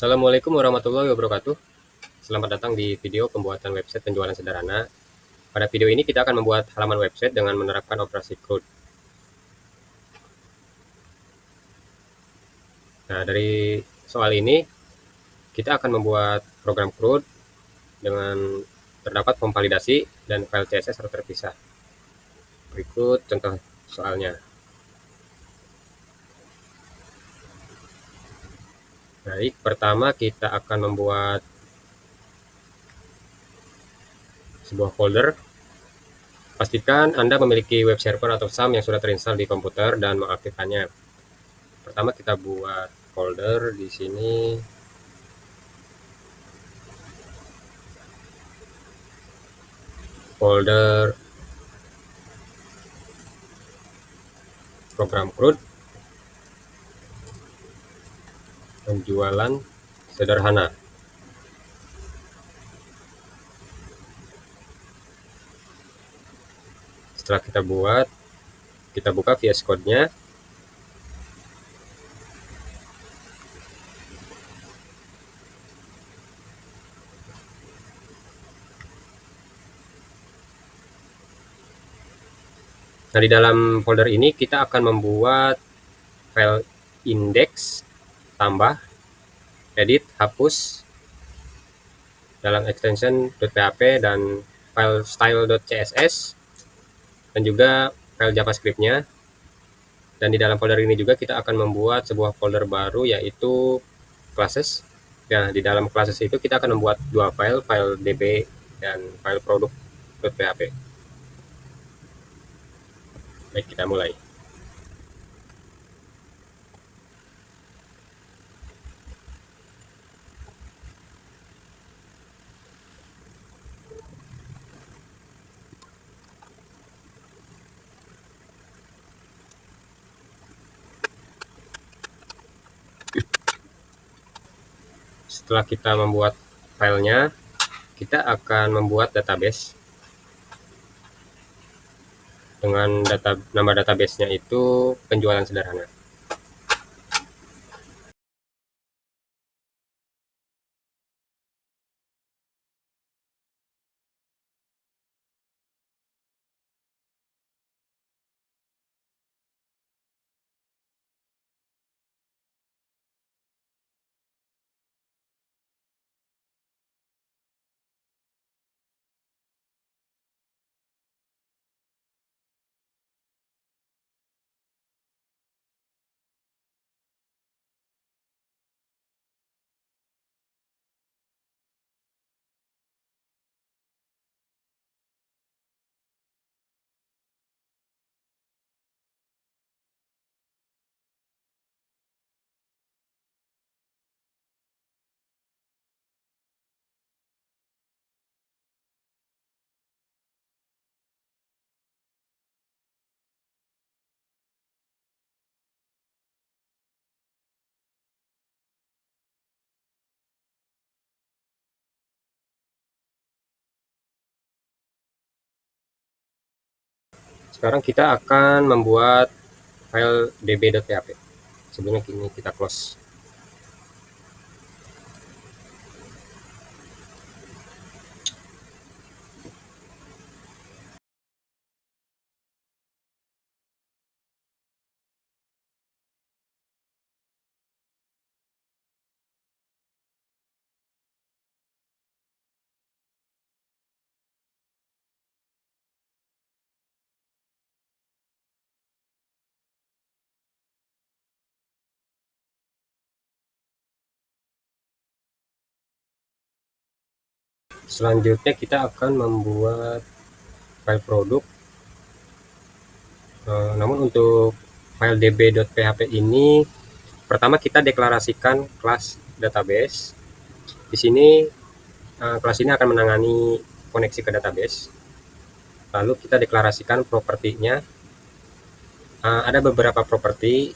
Assalamualaikum warahmatullahi wabarakatuh. Selamat datang di video pembuatan website penjualan sederhana. Pada video ini kita akan membuat halaman website dengan menerapkan operasi CRUD. Nah, dari soal ini kita akan membuat program CRUD dengan terdapat form validasi dan file CSS harus terpisah. Berikut contoh soalnya. Baik, pertama kita akan membuat sebuah folder. Pastikan Anda memiliki web server atau SAM yang sudah terinstall di komputer dan mengaktifkannya. Pertama kita buat folder di sini. Folder program CRUD penjualan sederhana. Setelah kita buat, kita buka VS Code-nya. Nah, di dalam folder ini kita akan membuat file index, tambah, edit, hapus dalam extension .php dan file style.css dan juga file JavaScript-nya. Dan di dalam folder ini juga kita akan membuat sebuah folder baru yaitu classes. Nah, di dalam classes itu kita akan membuat dua file db dan file product.php. Baik, kita mulai. Setelah kita membuat filenya, kita akan membuat database dengan nama database-nya itu penjualan sederhana. Sekarang kita akan membuat file db.php. Sebelumnya ini kita close. Selanjutnya kita akan membuat file produk. Namun untuk file db.php ini, pertama kita deklarasikan kelas database. Di sini kelas ini akan menangani koneksi ke database. Lalu kita deklarasikan propertinya. Ada beberapa properti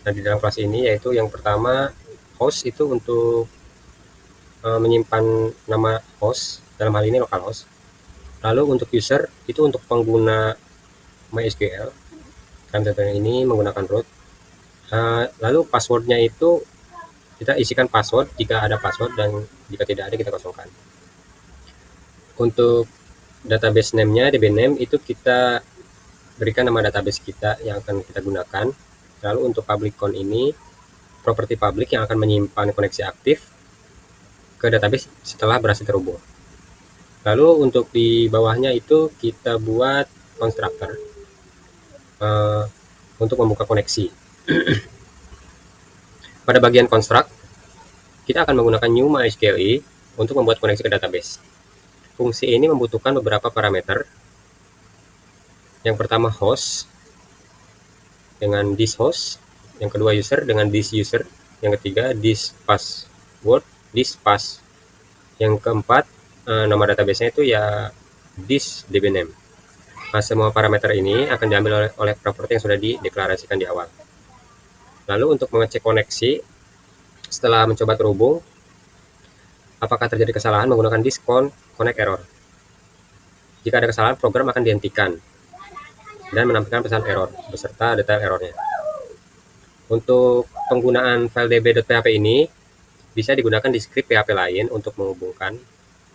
di dalam kelas ini, yaitu yang pertama host itu untuk menyimpan nama host, dalam hal ini localhost. Lalu untuk user itu untuk pengguna MySQL, dalam contohnya ini menggunakan root. Lalu passwordnya itu Kita isikan password jika ada password, dan jika tidak ada kita kosongkan. Untuk database name-nya, DB name itu kita berikan nama database kita yang akan kita gunakan. Lalu untuk public count ini properti public yang akan menyimpan koneksi aktif ke database setelah berhasil terhubung. Lalu untuk di bawahnya itu kita buat constructor untuk membuka koneksi. Pada bagian construct, kita akan menggunakan new MySQL untuk membuat koneksi ke database. Fungsi ini membutuhkan beberapa parameter. Yang pertama host dengan this host, yang kedua user dengan this user, yang ketiga this password, this pass, yang keempat nama database-nya itu ya this db name. Nah, semua parameter ini akan diambil oleh properti yang sudah dideklarasikan di awal. Lalu untuk mengecek koneksi, setelah mencoba terhubung, apakah terjadi kesalahan menggunakan this connect error. Jika ada kesalahan, program akan dihentikan dan menampilkan pesan error beserta detail errornya. Untuk penggunaan file db.php ini bisa digunakan di script PHP lain untuk menghubungkan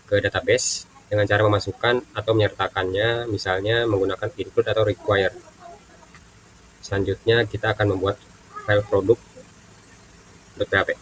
ke database dengan cara memasukkan atau menyertakannya, misalnya menggunakan include atau require. Selanjutnya kita akan membuat file product.php.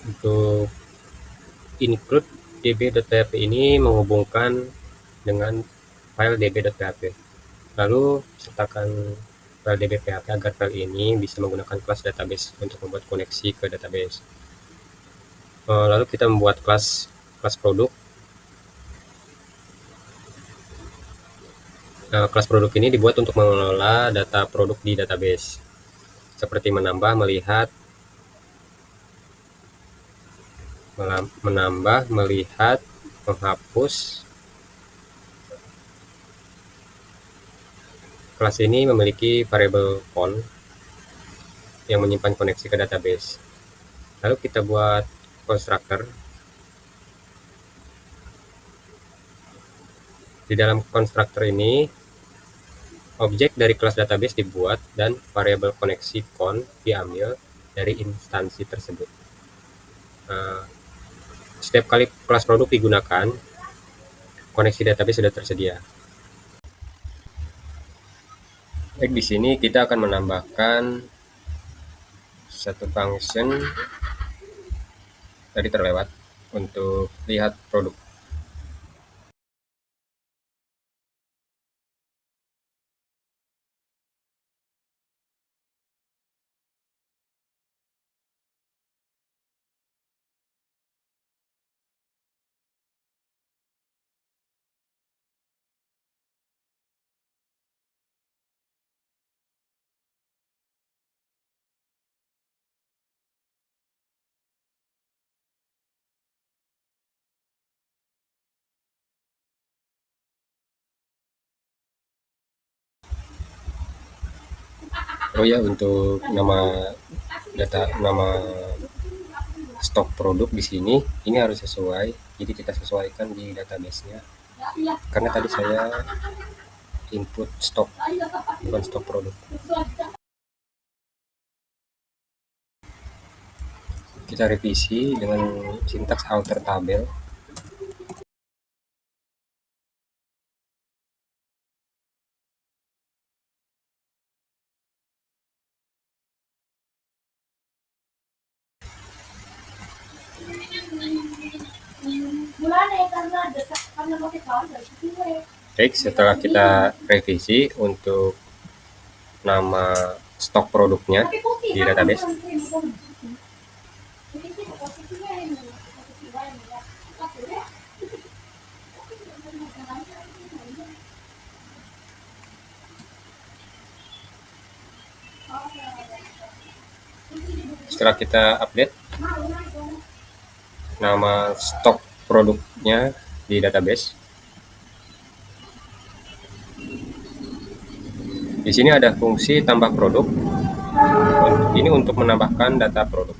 Untuk include db.php ini menghubungkan dengan file db.php. Lalu sertakan file db.php agar file ini bisa menggunakan kelas database untuk membuat koneksi ke database. Lalu kita membuat kelas produk. Kelas produk ini dibuat untuk mengelola data produk di database, seperti menambah, melihat, menghapus. Kelas ini memiliki variabel font yang menyimpan koneksi ke database. Lalu kita buat constructor. Di dalam constructor ini, objek dari kelas database dibuat dan variabel koneksi con diambil dari instansi tersebut. Setiap kali kelas produk digunakan, koneksi database sudah tersedia. Baik, di sini kita akan menambahkan satu function tadi terlewat untuk lihat produk. Oh ya, untuk nama stok produk di sini ini harus sesuai, jadi kita sesuaikan di database-nya. Karena tadi saya input stok, bukan stok produk. Kita revisi dengan sintaks alter tabel. Baik, setelah kita revisi untuk nama stok produknya di database, setelah kita update nama stok produknya di database, di sini ada fungsi tambah produk. Ini untuk menambahkan data produk.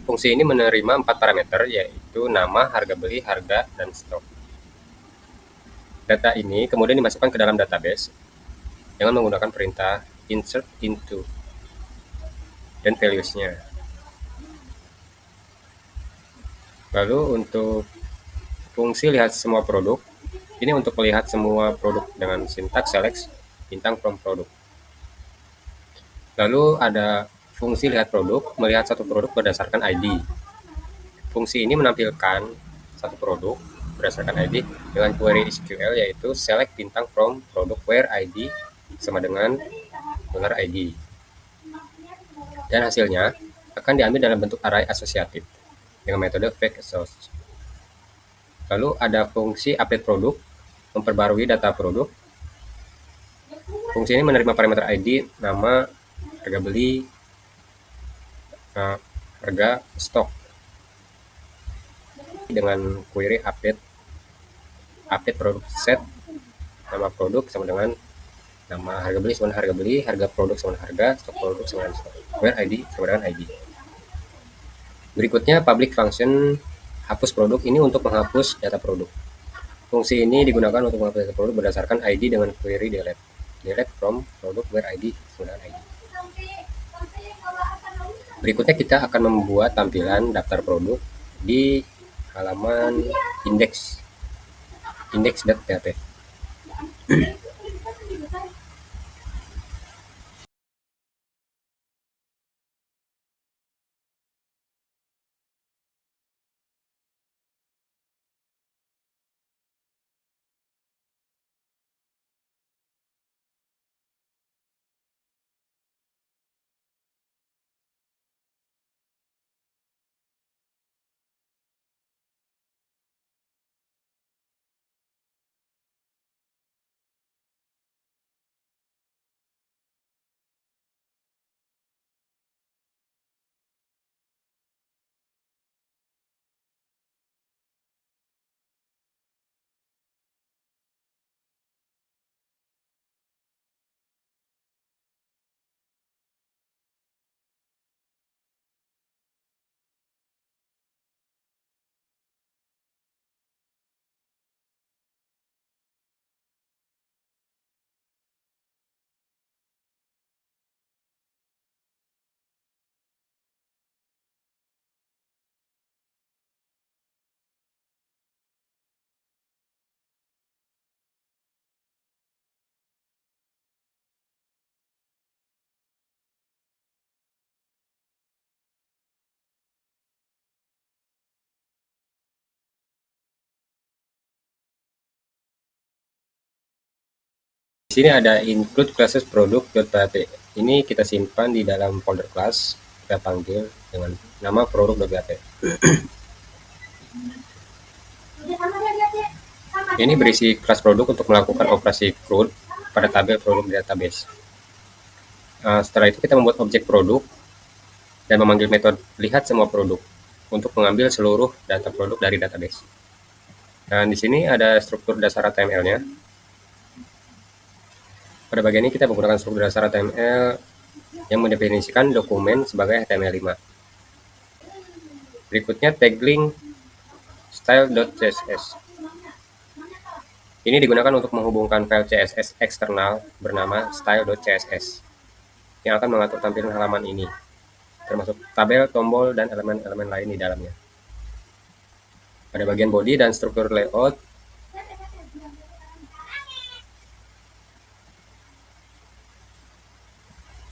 Fungsi ini menerima 4 parameter, yaitu nama, harga beli, harga, dan stok. Data ini kemudian dimasukkan ke dalam database dengan menggunakan perintah insert into dan values-nya. Lalu untuk fungsi lihat semua produk, ini untuk melihat semua produk dengan sintaks select bintang from produk. Lalu ada fungsi lihat produk, melihat satu produk berdasarkan ID. Fungsi ini menampilkan satu produk berdasarkan ID dengan query SQL, yaitu select bintang from produk where ID sama dengan $ID. Dan hasilnya akan diambil dalam bentuk array asosiatif dengan metode fake assoc. Lalu ada fungsi update produk, memperbarui data produk. Fungsi ini menerima parameter ID, nama, harga beli, harga, stok. Dengan query update produk set, nama produk sama dengan nama, harga beli sama dengan harga beli, harga produk sama dengan harga, stok produk sama dengan stok, where ID sama dengan ID. Berikutnya public function hapus produk, ini untuk menghapus data produk. Fungsi ini digunakan untuk menghapus data produk berdasarkan ID dengan query delete from product where ID sama dengan ID. Berikutnya kita akan membuat tampilan daftar produk di halaman index.php. Di sini ada include classes product.php. Ini kita simpan di dalam folder class, kita panggil dengan nama produk.php. Ini berisi kelas produk untuk melakukan operasi CRUD pada tabel produk database. Setelah itu kita membuat objek produk dan memanggil metode lihat semua produk untuk mengambil seluruh data produk dari database. Dan di sini ada struktur dasar HTML-nya. Pada bagian ini kita menggunakan struktur dasar HTML yang mendefinisikan dokumen sebagai HTML5. Berikutnya tagline style.css. Ini digunakan untuk menghubungkan file CSS eksternal bernama style.css yang akan mengatur tampilan halaman ini, termasuk tabel, tombol, dan elemen-elemen lain di dalamnya. Pada bagian body dan struktur layout,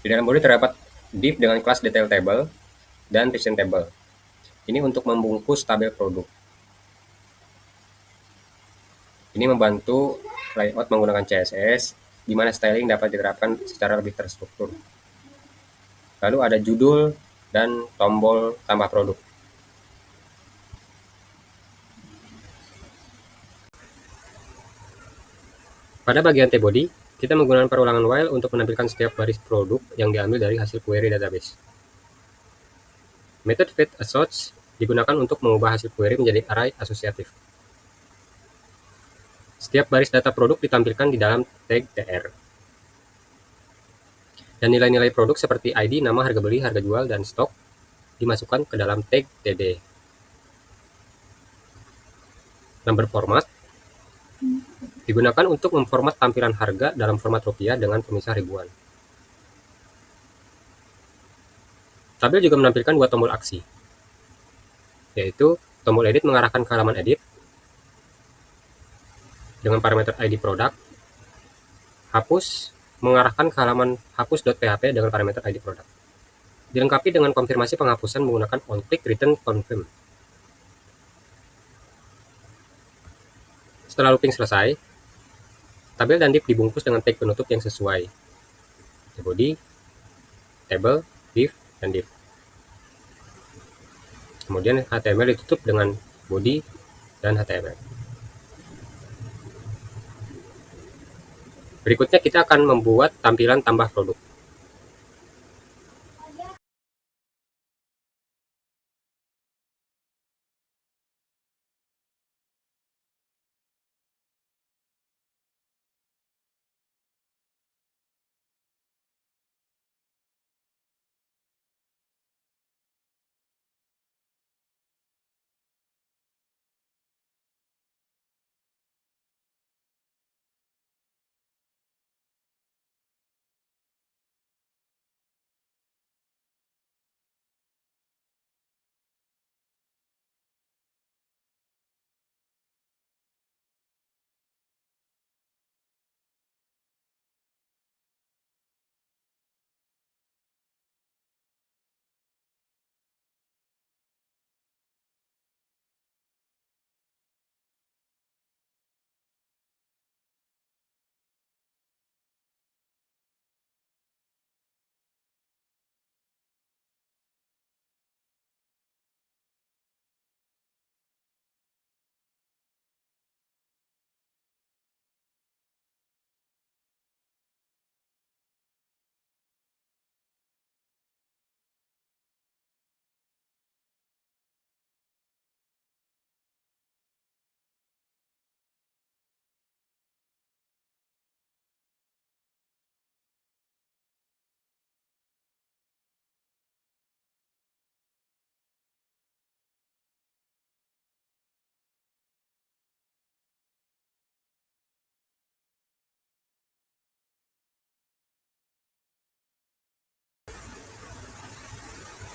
di dalam body terdapat div dengan kelas detail table dan present table. Ini untuk membungkus tabel produk. Ini membantu layout menggunakan CSS, di mana styling dapat diterapkan secara lebih terstruktur. Lalu ada judul dan tombol tambah produk. Pada bagian T-body, kita menggunakan perulangan while untuk menampilkan setiap baris produk yang diambil dari hasil query database. Method fit assort digunakan untuk mengubah hasil query menjadi array asosiatif. Setiap baris data produk ditampilkan di dalam tag tr. Dan nilai-nilai produk seperti ID, nama, harga beli, harga jual, dan stok dimasukkan ke dalam tag td. Number format digunakan untuk memformat tampilan harga dalam format rupiah dengan pemisah ribuan. Tabel juga menampilkan dua tombol aksi, yaitu tombol edit mengarahkan ke halaman edit dengan parameter ID product, hapus mengarahkan ke halaman hapus.php dengan parameter ID product. Dilengkapi dengan konfirmasi penghapusan menggunakan onClick return confirm. Setelah looping selesai, tabel dan div dibungkus dengan tag penutup yang sesuai, body, table, div, dan div. Kemudian HTML ditutup dengan body dan HTML. Berikutnya kita akan membuat tampilan tambah produk.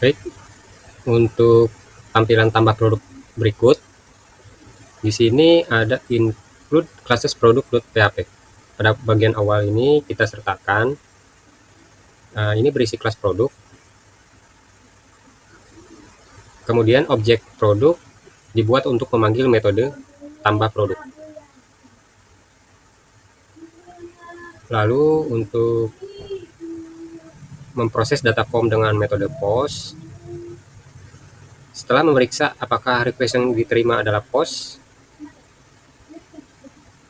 Baik, untuk tampilan tambah produk berikut, di sini ada include classes product.php. Pada bagian awal ini kita sertakan, ini berisi kelas produk, kemudian objek produk dibuat untuk memanggil metode tambah produk. Lalu untuk memproses data form dengan metode post, setelah memeriksa apakah request yang diterima adalah post,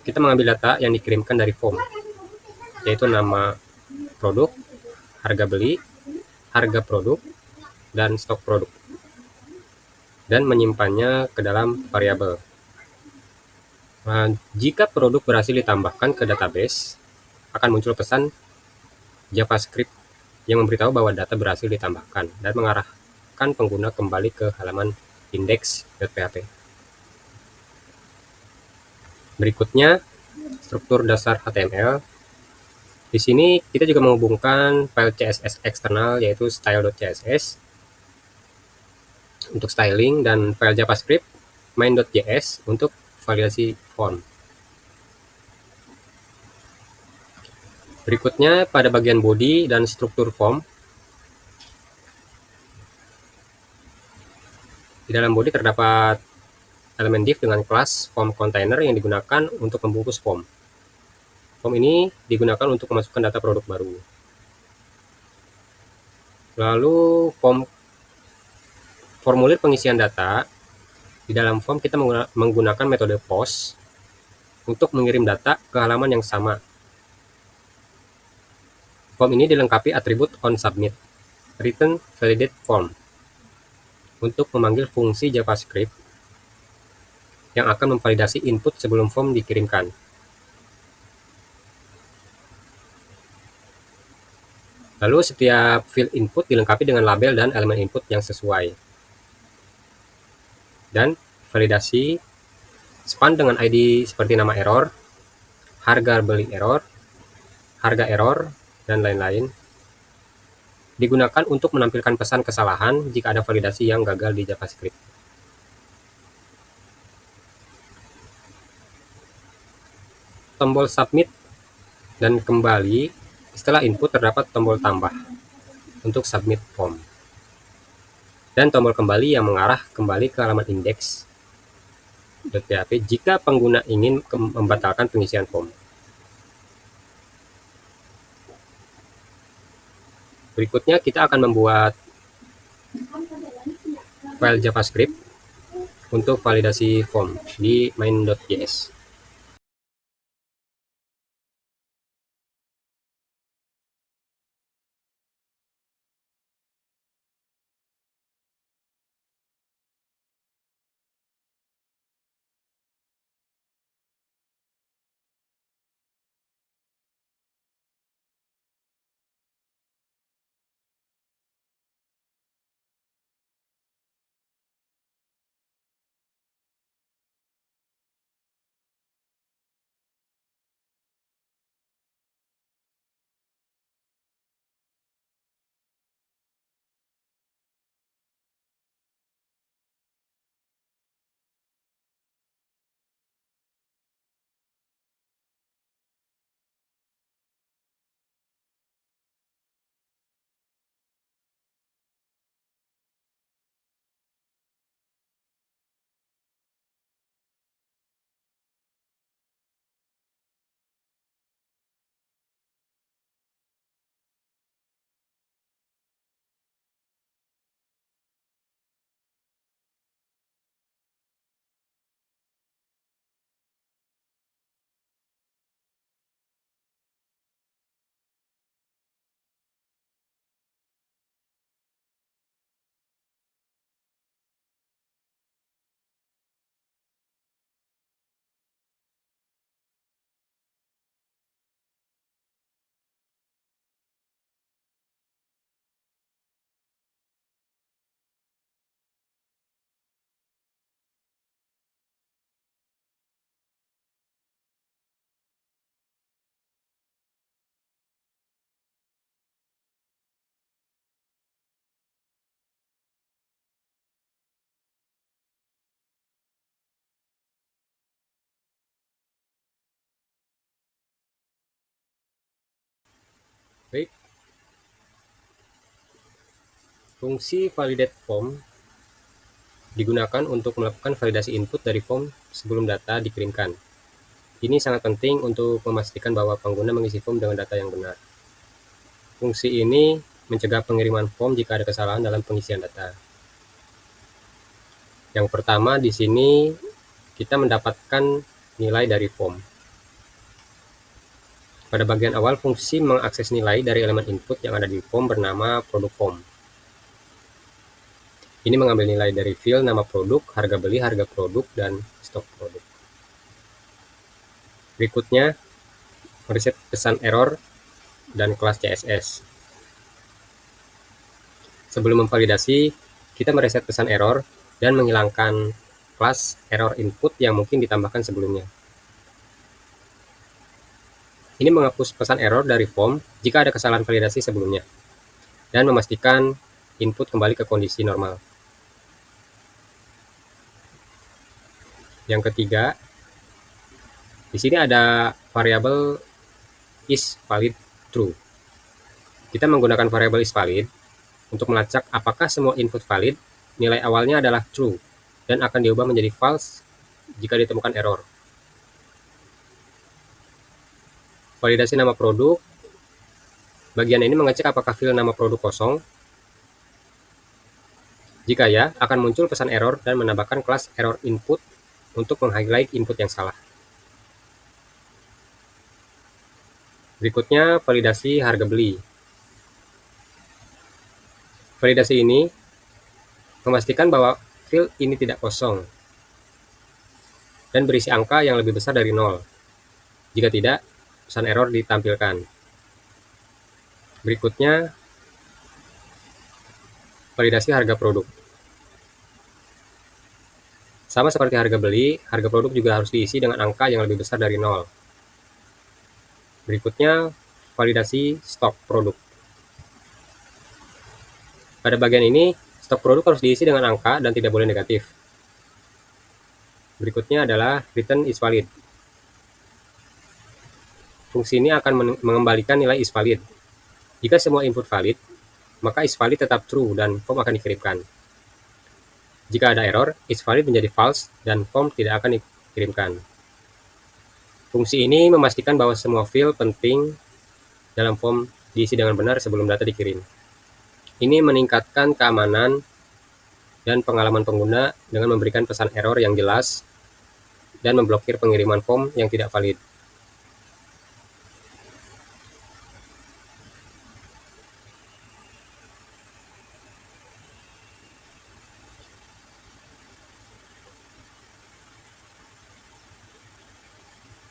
kita mengambil data yang dikirimkan dari form, yaitu nama produk, harga beli, harga produk, dan stok produk, dan menyimpannya ke dalam variabel. Nah, jika produk berhasil ditambahkan ke database, akan muncul pesan JavaScript yang memberitahu bahwa data berhasil ditambahkan dan mengarahkan pengguna kembali ke halaman index.php. Berikutnya, struktur dasar HTML. Di sini kita juga menghubungkan file CSS eksternal yaitu style.css untuk styling dan file JavaScript main.js untuk validasi form. Berikutnya pada bagian body dan struktur form. Di dalam body terdapat elemen div dengan kelas form container yang digunakan untuk membungkus form. Form ini digunakan untuk memasukkan data produk baru. Lalu formulir pengisian data. Di dalam form kita menggunakan metode post untuk mengirim data ke halaman yang sama. Form ini dilengkapi atribut onSubmit, return validate form, untuk memanggil fungsi JavaScript yang akan memvalidasi input sebelum form dikirimkan. Lalu setiap field input dilengkapi dengan label dan elemen input yang sesuai. Dan validasi span dengan ID seperti nama error, harga beli error, harga error, dan lain-lain digunakan untuk menampilkan pesan kesalahan jika ada validasi yang gagal di JavaScript. Tombol submit dan kembali setelah input terdapat tombol tambah untuk submit form. Dan tombol kembali yang mengarah kembali ke halaman index.php jika pengguna ingin membatalkan pengisian form. Berikutnya kita akan membuat file JavaScript untuk validasi form di main.js. Baik. Fungsi validate form digunakan untuk melakukan validasi input dari form sebelum data dikirimkan. Ini sangat penting untuk memastikan bahwa pengguna mengisi form dengan data yang benar. Fungsi ini mencegah pengiriman form jika ada kesalahan dalam pengisian data. Yang pertama di sini kita mendapatkan nilai dari form. Pada bagian awal, fungsi mengakses nilai dari elemen input yang ada di form bernama produk form. Ini mengambil nilai dari field nama produk, harga beli, harga produk, dan stok produk. Berikutnya, mereset pesan error dan kelas CSS. Sebelum memvalidasi, kita mereset pesan error dan menghilangkan kelas error input yang mungkin ditambahkan sebelumnya. Ini menghapus pesan error dari form jika ada kesalahan validasi sebelumnya, dan memastikan input kembali ke kondisi normal. Yang ketiga, di sini ada variabel isValid true. Kita menggunakan variabel isValid untuk melacak apakah semua input valid, nilai awalnya adalah true, dan akan diubah menjadi false jika ditemukan error. Validasi nama produk. Bagian ini mengecek apakah file nama produk kosong. Jika ya, akan muncul pesan error dan menambahkan kelas error input untuk meng-highlight input yang salah. Berikutnya, validasi harga beli. Validasi ini memastikan bahwa file ini tidak kosong dan berisi angka yang lebih besar dari 0. Jika tidak, pesan error ditampilkan. Berikutnya, validasi harga produk. Sama seperti harga beli, harga produk juga harus diisi dengan angka yang lebih besar dari 0. Berikutnya, validasi stok produk. Pada bagian ini, stok produk harus diisi dengan angka dan tidak boleh negatif. Berikutnya adalah return is valid. Fungsi ini akan mengembalikan nilai is valid. Jika semua input valid, maka is valid tetap true dan form akan dikirimkan. Jika ada error, is valid menjadi false dan form tidak akan dikirimkan. Fungsi ini memastikan bahwa semua field penting dalam form diisi dengan benar sebelum data dikirim. Ini meningkatkan keamanan dan pengalaman pengguna dengan memberikan pesan error yang jelas dan memblokir pengiriman form yang tidak valid.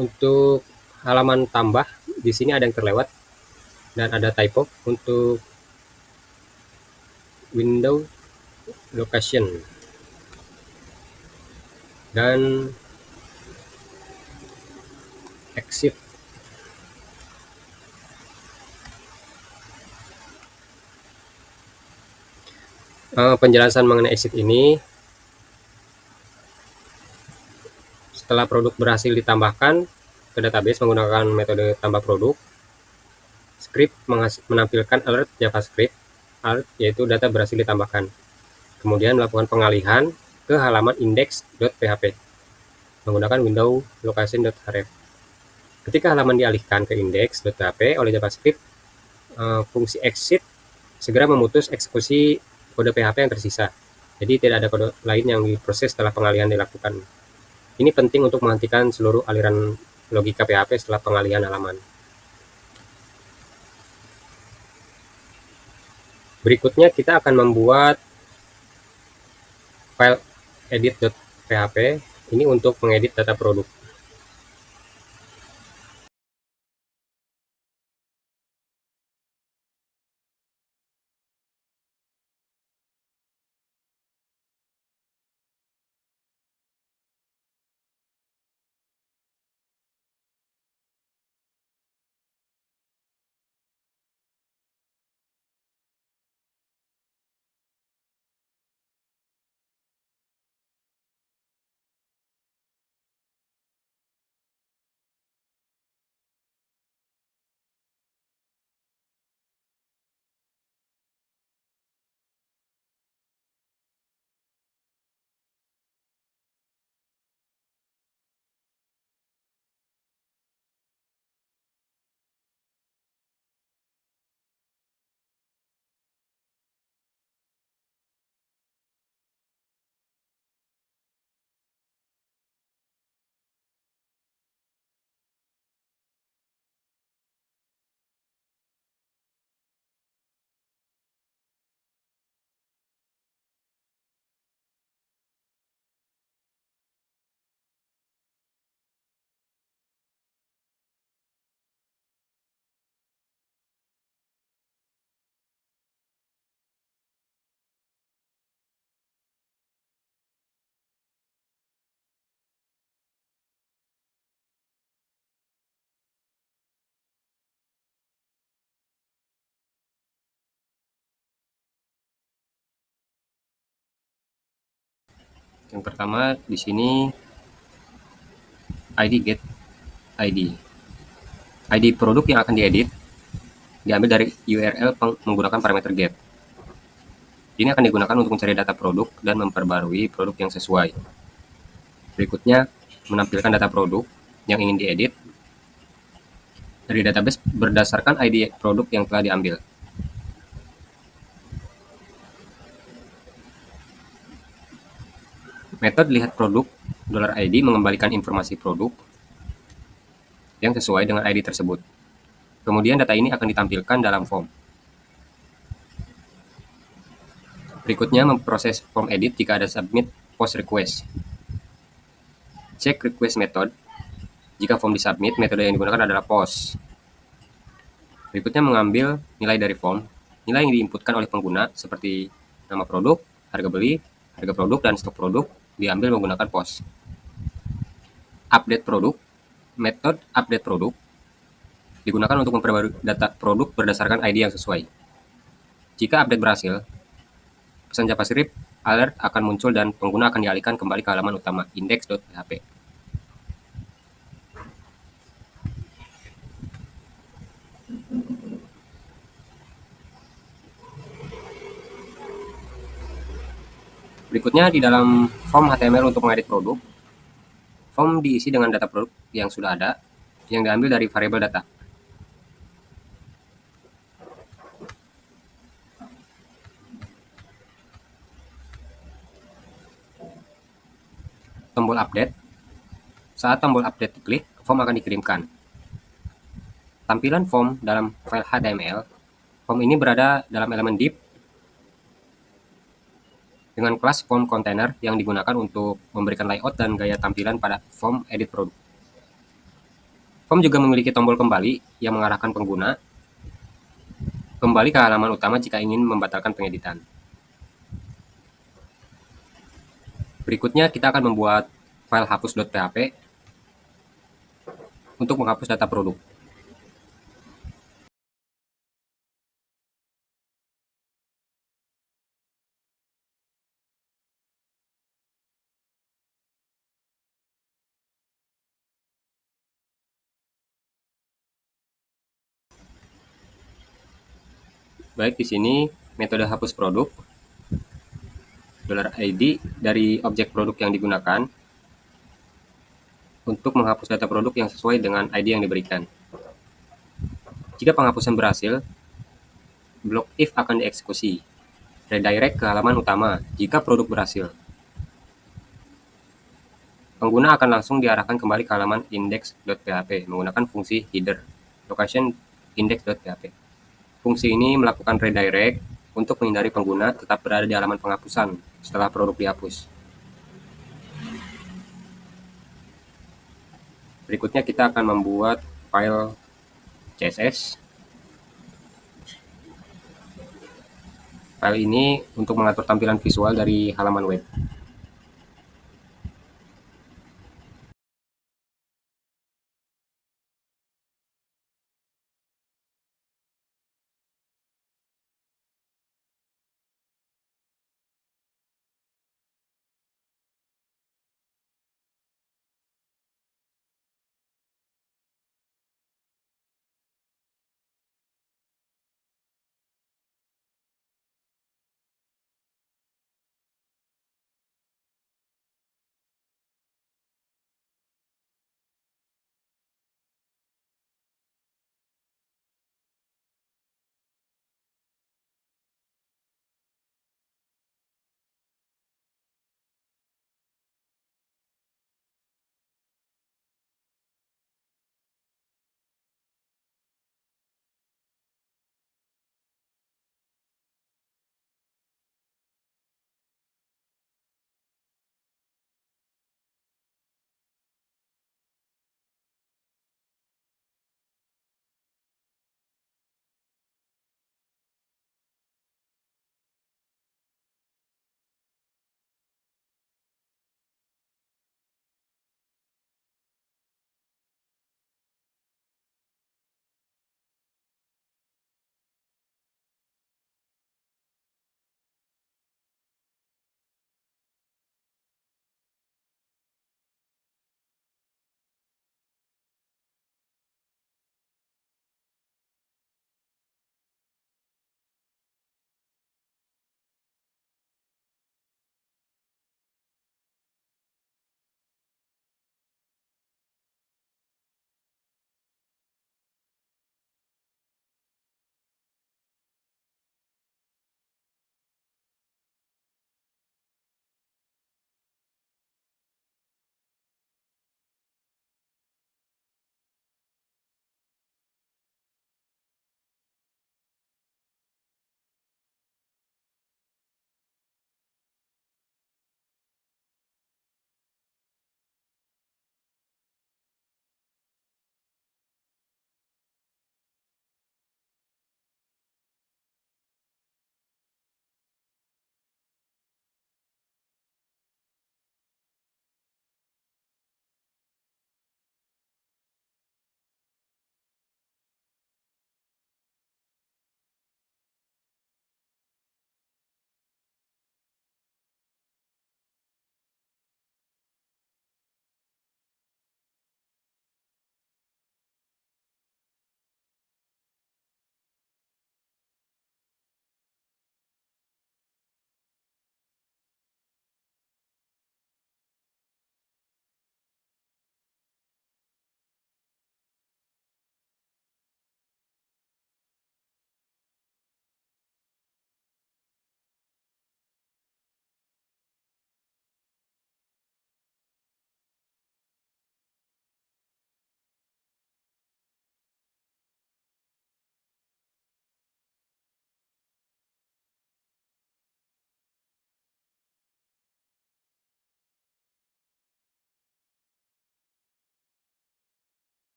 Untuk halaman tambah, di sini ada yang terlewat dan ada typo untuk window location dan exit. Penjelasan mengenai exit ini, setelah produk berhasil ditambahkan ke database menggunakan metode tambah produk, script menampilkan alert JavaScript, alert yaitu data berhasil ditambahkan. Kemudian melakukan pengalihan ke halaman index.php menggunakan window location.href. Ketika halaman dialihkan ke index.php oleh JavaScript, fungsi exit segera memutus eksekusi kode PHP yang tersisa. Jadi tidak ada kode lain yang diproses setelah pengalihan dilakukan. Ini penting untuk menghentikan seluruh aliran logika PHP setelah pengalihan halaman. Berikutnya kita akan membuat file edit.php ini untuk mengedit data produk. Yang pertama di sini ID get ID. ID produk yang akan diedit diambil dari URL menggunakan parameter get. Ini akan digunakan untuk mencari data produk dan memperbarui produk yang sesuai. Berikutnya, menampilkan data produk yang ingin diedit dari database berdasarkan ID produk yang telah diambil. Metode lihat produk $ID mengembalikan informasi produk yang sesuai dengan ID tersebut. Kemudian data ini akan ditampilkan dalam form. Berikutnya memproses form edit jika ada submit post request. Cek request method. Jika form disubmit, metode yang digunakan adalah post. Berikutnya mengambil nilai dari form. Nilai yang diinputkan oleh pengguna seperti nama produk, harga beli, harga produk, dan stok produk diambil menggunakan post. Update produk. Metode update produk digunakan untuk memperbarui data produk berdasarkan ID yang sesuai. Jika update berhasil, pesan JavaScript alert akan muncul dan pengguna akan dialihkan kembali ke halaman utama index.php. Berikutnya di dalam form HTML untuk mengedit produk, form diisi dengan data produk yang sudah ada, yang diambil dari variabel data. Tombol update. Saat tombol update diklik, form akan dikirimkan. Tampilan form dalam file HTML. Form ini berada dalam elemen div dengan kelas form container yang digunakan untuk memberikan layout dan gaya tampilan pada form edit produk. Form juga memiliki tombol kembali yang mengarahkan pengguna kembali ke halaman utama jika ingin membatalkan pengeditan. Berikutnya kita akan membuat file hapus.php untuk menghapus data produk. Baik, di sini metode hapus produk $ID dari objek produk yang digunakan untuk menghapus data produk yang sesuai dengan ID yang diberikan. Jika penghapusan berhasil, blok if akan dieksekusi, redirect ke halaman utama jika produk berhasil. Pengguna akan langsung diarahkan kembali ke halaman index.php menggunakan fungsi header location index.php. Fungsi ini melakukan redirect untuk menghindari pengguna tetap berada di halaman penghapusan setelah produk dihapus. Berikutnya kita akan membuat file CSS. File ini untuk mengatur tampilan visual dari halaman web.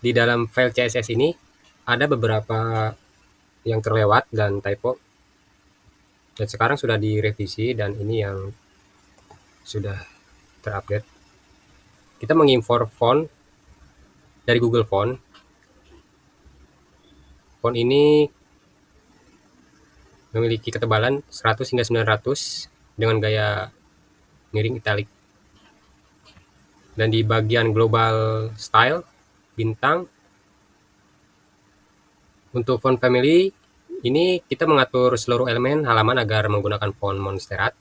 di dalam file CSS ini ada beberapa yang terlewat dan typo, dan sekarang sudah direvisi dan ini yang sudah terupdate. Kita mengimpor font dari Google Font. Font ini memiliki ketebalan 100 hingga 900 dengan gaya miring italic. Dan di bagian global style, bintang, untuk font family, ini kita mengatur seluruh elemen halaman agar menggunakan font Montserrat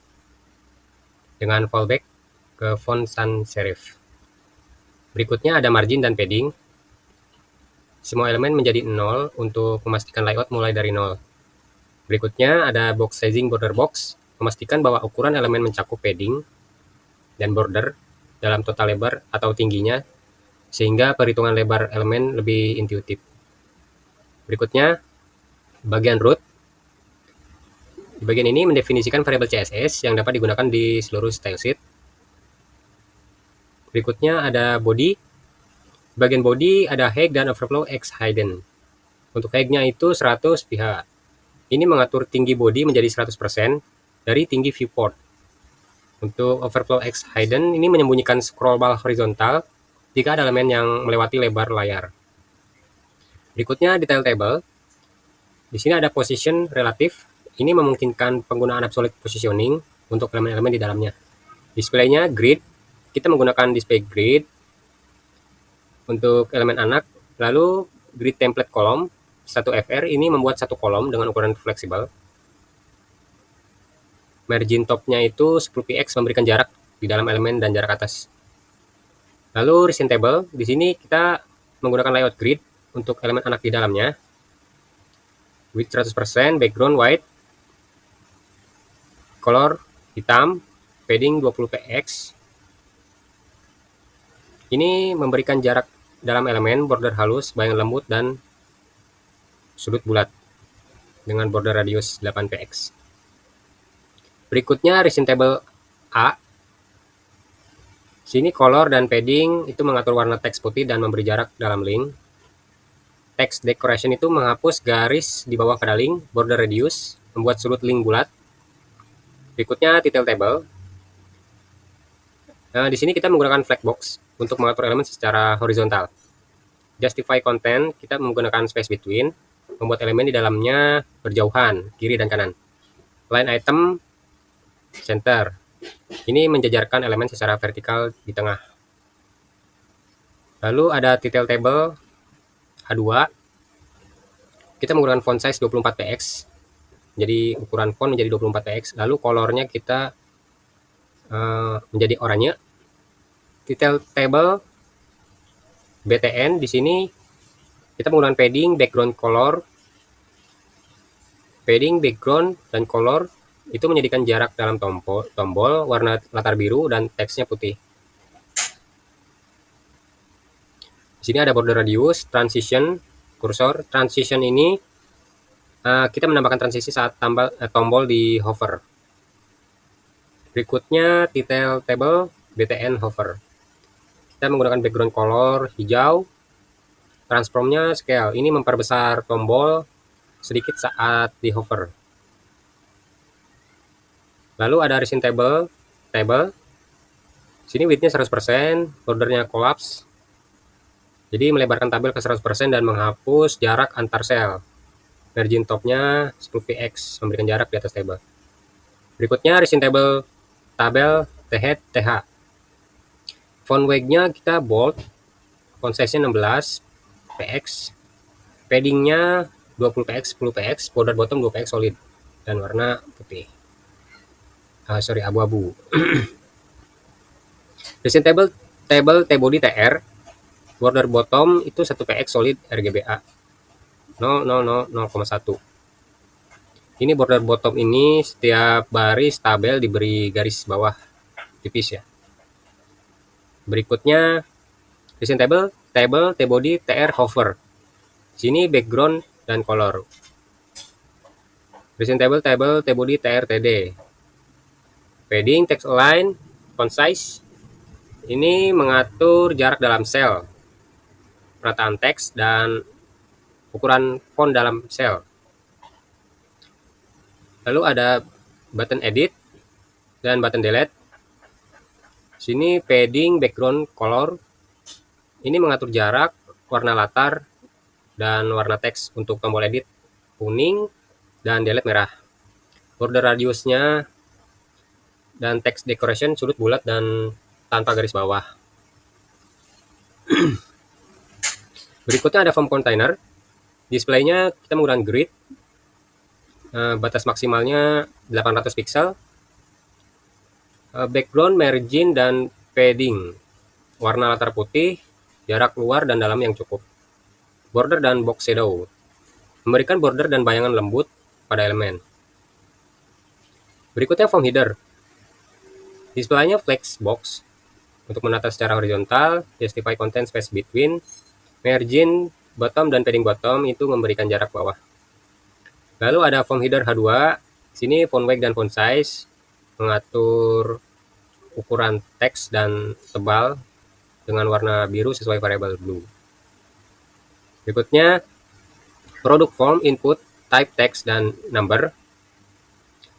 dengan fallback ke font sans serif. Berikutnya ada margin dan padding. Semua elemen menjadi 0 untuk memastikan layout mulai dari 0. Berikutnya ada box sizing border box, memastikan bahwa ukuran elemen mencakup padding dan border dalam total lebar atau tingginya, sehingga perhitungan lebar elemen lebih intuitif. Berikutnya, bagian root. Di bagian ini mendefinisikan variabel CSS yang dapat digunakan di seluruh style sheet. Berikutnya ada body. Di bagian body ada height dan overflow x hidden. Untuk height-nya itu 100 pH. Ini mengatur tinggi body menjadi 100% dari tinggi viewport. Untuk overflow x hidden ini menyembunyikan scroll bar horizontal jika ada elemen yang melewati lebar layar. Berikutnya detail table. Di sini ada position relatif. Ini memungkinkan penggunaan absolute positioning untuk elemen-elemen di dalamnya. Displaynya grid. Kita menggunakan display grid untuk elemen anak. Lalu grid template kolom 1fr ini membuat satu kolom dengan ukuran fleksibel. Margin topnya itu 10px memberikan jarak di dalam elemen dan jarak atas. Lalu recent table, di sini kita menggunakan layout grid untuk elemen anak di dalamnya. Width 100%, background white, color hitam, padding 20px. Ini memberikan jarak dalam elemen, border halus, bayangan lembut, dan sudut bulat dengan border radius 8px. Berikutnya recent table A. Sini color dan padding itu mengatur warna teks putih dan memberi jarak dalam link. Text decoration itu menghapus garis di bawah pada link, border radius, membuat sudut link bulat. Berikutnya detail table. Nah, di sini kita menggunakan flag box untuk mengatur elemen secara horizontal. Justify content, kita menggunakan space between, membuat elemen di dalamnya berjauhan, kiri dan kanan. Line item, center. Ini menjajarkan elemen secara vertikal di tengah. Lalu ada detail table A2. Kita menggunakan font size 24px. Jadi ukuran font menjadi 24px. Lalu colornya kita menjadi oranye. Detail table BTN, di sini kita menggunakan padding, background color. Padding, background, dan color itu menjadikan jarak dalam tombol, warna latar biru, dan teksnya putih. Di sini ada border radius, transition, kursor. Transition ini kita menambahkan transisi saat tombol di hover. Berikutnya detail table BTN hover. Kita menggunakan background color hijau. Transformnya scale. Ini memperbesar tombol sedikit saat di hover. Lalu ada recent table. Sini widthnya 100%, bordernya collapse. Jadi melebarkan tabel ke 100% dan menghapus jarak antar sel. Margin topnya 10px, memberikan jarak di atas tabel. Berikutnya recent table tabel TH. Font weight-nya kita bold, font size-nya 16px, padding-nya 20px, 10px, border bottom 2px solid, dan warna putih. Abu-abu. Recent table T-body TR, border bottom itu 1px solid RGBA 0,1. Ini border bottom ini setiap baris tabel diberi garis bawah tipis ya. Berikutnya recent table T-body TR hover. Sini background dan color. Recent table T-body TR TD. Padding, text align, font size. Ini mengatur jarak dalam sel. penataan teks, dan ukuran font dalam sel. Lalu ada button edit dan button delete. Sini padding, background, color. Ini mengatur jarak, warna latar, dan warna teks. Untuk tombol edit kuning dan delete merah. Border radiusnya dan text decoration sudut bulat dan tanpa garis bawah. Berikutnya ada form container. Displaynya kita menggunakan grid. Batas maksimalnya 800 pixel. Background, margin, dan padding. Warna latar putih, jarak luar dan dalam yang cukup. Border dan box shadow. Memberikan border dan bayangan lembut pada elemen. Berikutnya form header. Displaynya flex box. Untuk menata secara horizontal, justify content space between, margin bottom dan padding bottom itu memberikan jarak bawah. Lalu ada form header H2. Sini font weight dan font size, mengatur ukuran teks dan tebal dengan warna biru sesuai variabel blue. Berikutnya product form, input, type text, dan number.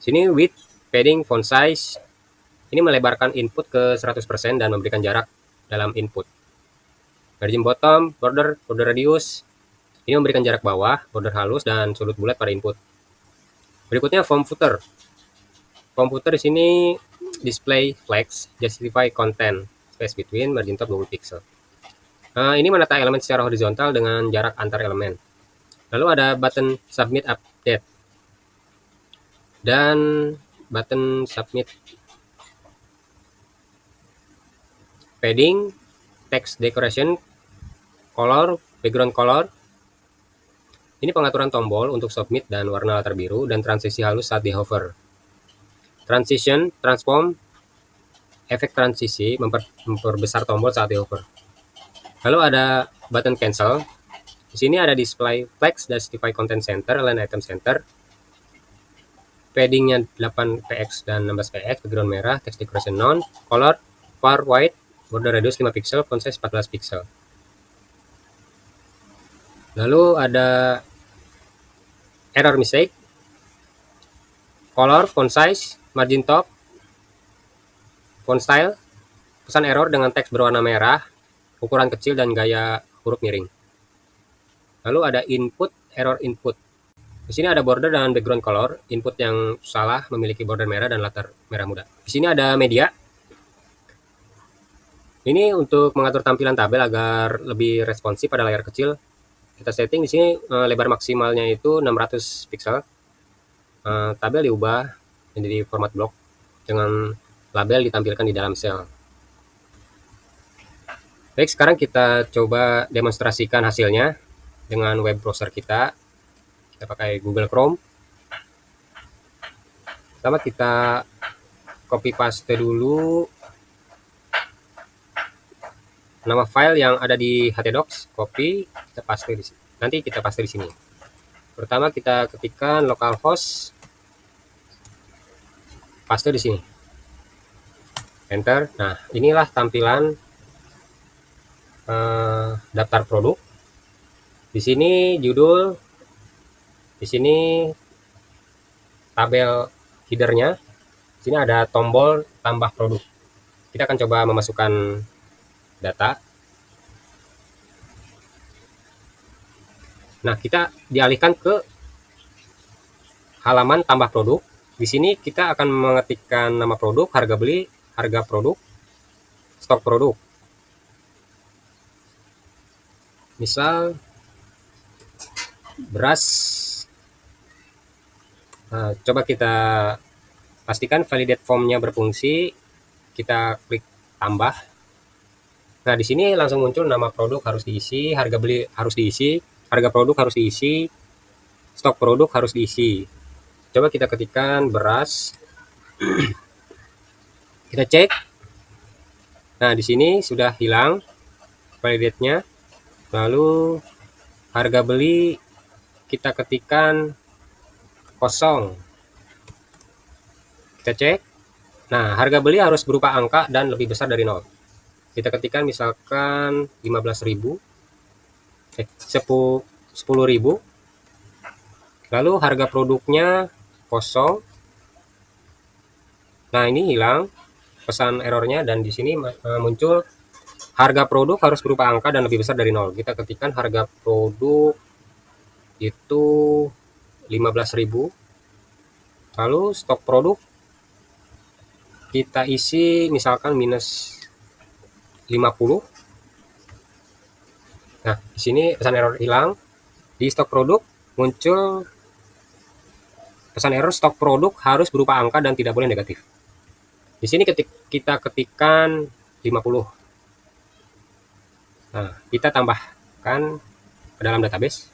Sini width, padding, font size. Ini melebarkan input ke 100% dan memberikan jarak dalam input. Margin bottom, border radius. Ini memberikan jarak bawah, border halus, dan sudut bulat pada input. Berikutnya form footer. Form footer di sini display flex, justify content, space between, margin top 20 pixel. Ini menata elemen secara horizontal dengan jarak antar elemen. Lalu ada button submit update dan button submit. Padding, text decoration, color, background color. Ini pengaturan tombol untuk submit dan warna latar biru dan transisi halus saat di hover. Transition, transform, efek transisi memperbesar tombol saat di hover. Lalu ada button cancel. Di sini ada display flex, justify content center, align item center. Paddingnya 8px dan 16px, background merah, text decoration none, color, far white, border radius 5 pixel, font size 14 pixel. Lalu ada error mistake, color, font size, margin top, font style, pesan error dengan teks berwarna merah, ukuran kecil, dan gaya huruf miring. Lalu ada input, error input. Di sini ada border dan background color. Input yang salah memiliki border merah dan latar merah muda. Di sini ada media. Ini untuk mengatur tampilan tabel agar lebih responsif pada layar kecil. Kita setting di sini lebar maksimalnya itu 600 pixel. Tabel diubah menjadi format blok dengan label ditampilkan di dalam sel. Baik, sekarang kita coba demonstrasikan hasilnya dengan web browser kita. Kita pakai Google Chrome. Pertama kita copy paste dulu nama file yang ada di htdocs, copy, kita paste di sini. Nanti kita paste di sini. Pertama kita ketikkan localhost, paste di sini. Enter. Nah, inilah tampilan daftar produk. Di sini judul, di sini tabel headernya. Di sini ada tombol tambah produk. Kita akan coba memasukkan data. Nah, kita dialihkan ke halaman tambah produk. Di sini kita akan mengetikkan nama produk, harga beli, harga produk, stok produk. Misal beras. Nah, coba kita pastikan validate formnya berfungsi. Kita klik tambah. Nah, di sini langsung muncul nama produk harus diisi, harga beli harus diisi, harga produk harus diisi, stok produk harus diisi. Coba kita ketikkan beras. Kita cek. Nah, di sini sudah hilang validate-nya. Lalu harga beli kita ketikkan kosong. Kita cek. Nah, harga beli harus berupa angka dan lebih besar dari 0. Kita ketikkan misalkan 15.000. 10.000, lalu harga produknya kosong. Nah, ini hilang pesan errornya, dan di sini muncul harga produk harus berupa angka dan lebih besar dari 0. Kita ketikkan harga produk itu 15.000, lalu stok produk kita isi misalkan minus 50. Nah, di sini pesan error hilang. Di stok produk muncul pesan error, stok produk harus berupa angka dan tidak boleh negatif. Di sini kita ketikkan 50. Nah, kita tambahkan ke dalam database.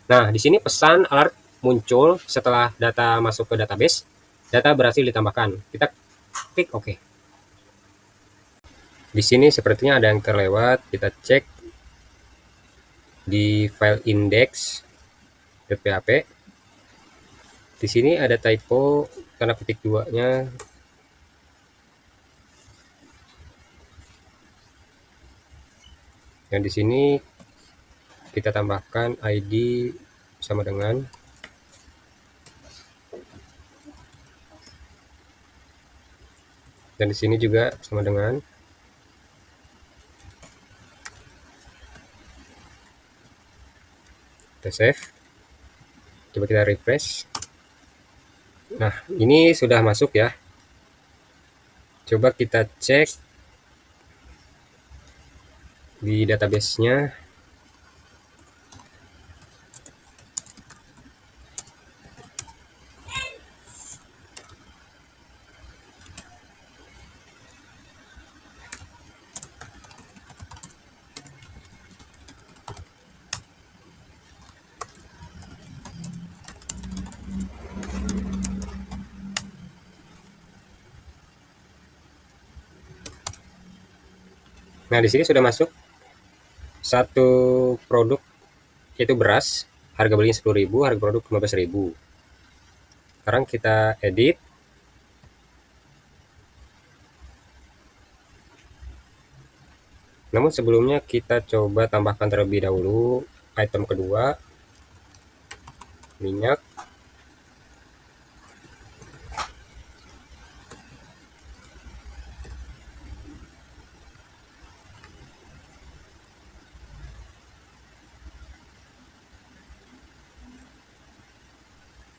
Nah, di sini pesan alert muncul setelah data masuk ke database. Data berhasil ditambahkan. Kita klik OK. Di sini sepertinya ada yang terlewat. Kita cek di file index.php. Di sini ada typo tanda petik 2-nya. Yang di sini kita tambahkan ID sama dengan, dan di sini juga sama dengan. Kita save. Coba kita refresh. Nah, ini sudah masuk ya. Coba kita cek di database-nya. Nah, di sini sudah masuk satu produk, yaitu beras. Harga belinya 10.000, harga produk 15.000. Sekarang kita edit. Namun sebelumnya kita coba tambahkan terlebih dahulu item kedua, minyak.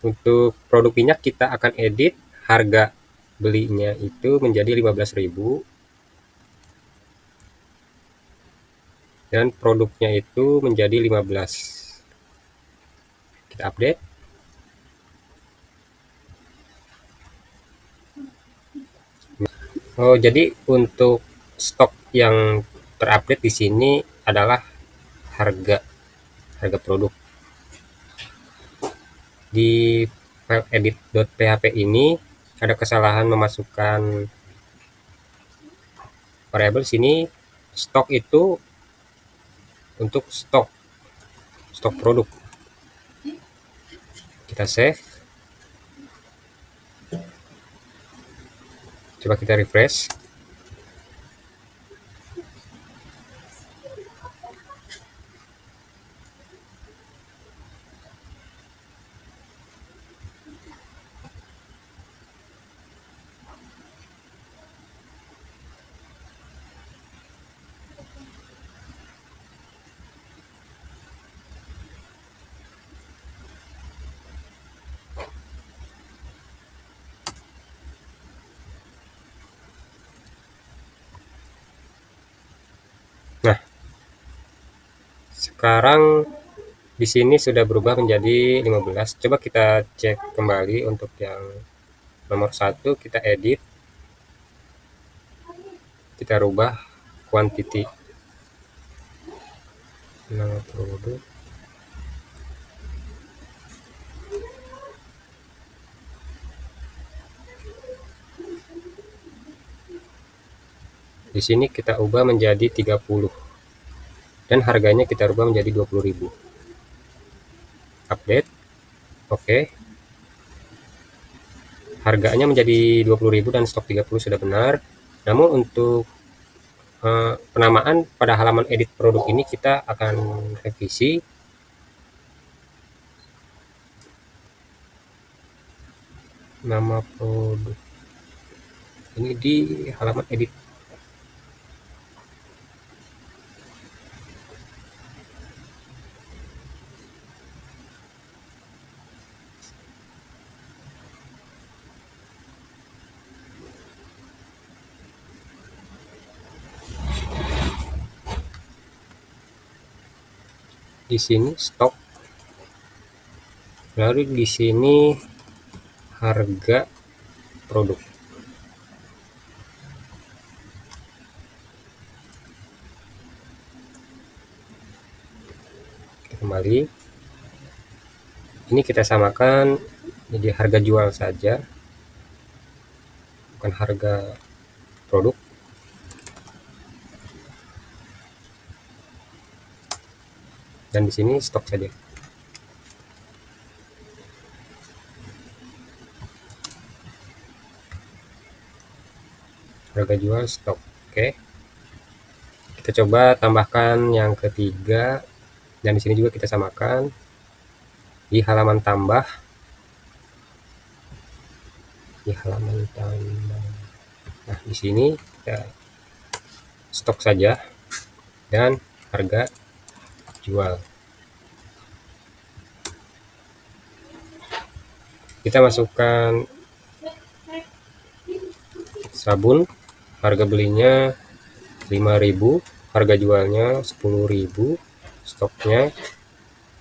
Untuk produk minyak kita akan edit harga belinya itu menjadi 15.000, dan produknya itu menjadi 15. Kita update. Oh, jadi untuk stok yang terupdate di sini adalah harga produk. Di file edit.php ini ada kesalahan memasukkan variabel. Sini stok itu untuk stok produk. Kita save. Coba kita refresh. Nah, sekarang di sini sudah berubah menjadi 15. Coba kita cek kembali untuk yang nomor 1, kita edit. Kita rubah quantity. Nama produk. Di sini kita ubah menjadi 30. Dan harganya kita rubah menjadi 20.000. Update. Oke. Harganya menjadi 20.000 dan stok 30 sudah benar. Namun untuk penamaan pada halaman edit produk ini kita akan revisi. Nama produk ini di halaman edit. Di sini stok, lalu di sini harga produk. Kembali, ini kita samakan jadi harga jual saja, bukan harga produk. Dan di sini stok saja. Harga jual stok. Oke. Kita coba tambahkan yang ketiga, dan di sini juga kita samakan di halaman tambah. Di halaman tambah. Nah, di sini kita stok saja dan harga jual. Kita masukkan sabun, harga belinya 5.000, harga jualnya 10.000, stoknya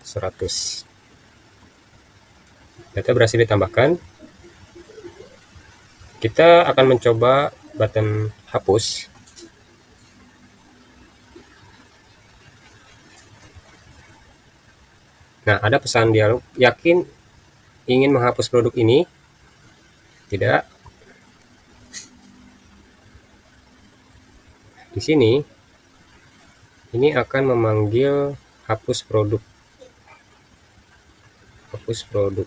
100. Data berhasil ditambahkan. Kita akan mencoba button hapus. Nah, ada pesan dialog, yakin ingin menghapus produk ini? Tidak. Di sini, ini akan memanggil hapus produk. Hapus produk.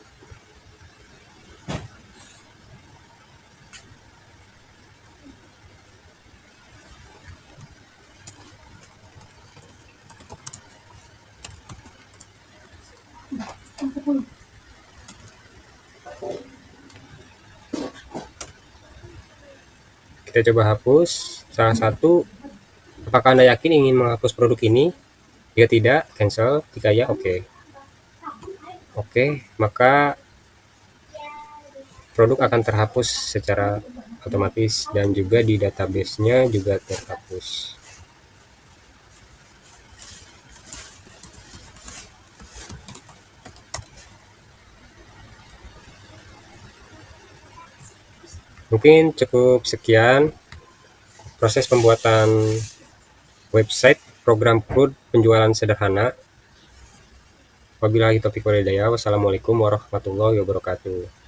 Kita coba hapus salah satu. Apakah Anda yakin ingin menghapus produk ini? Jika tidak, cancel. Jika ya, oke. Oke, maka produk akan terhapus secara otomatis dan juga di database-nya juga terhapus. Mungkin cukup sekian proses pembuatan website program CRUD penjualan sederhana. Wabillahi taufiq wal hidayah. Wassalamualaikum warahmatullahi wabarakatuh.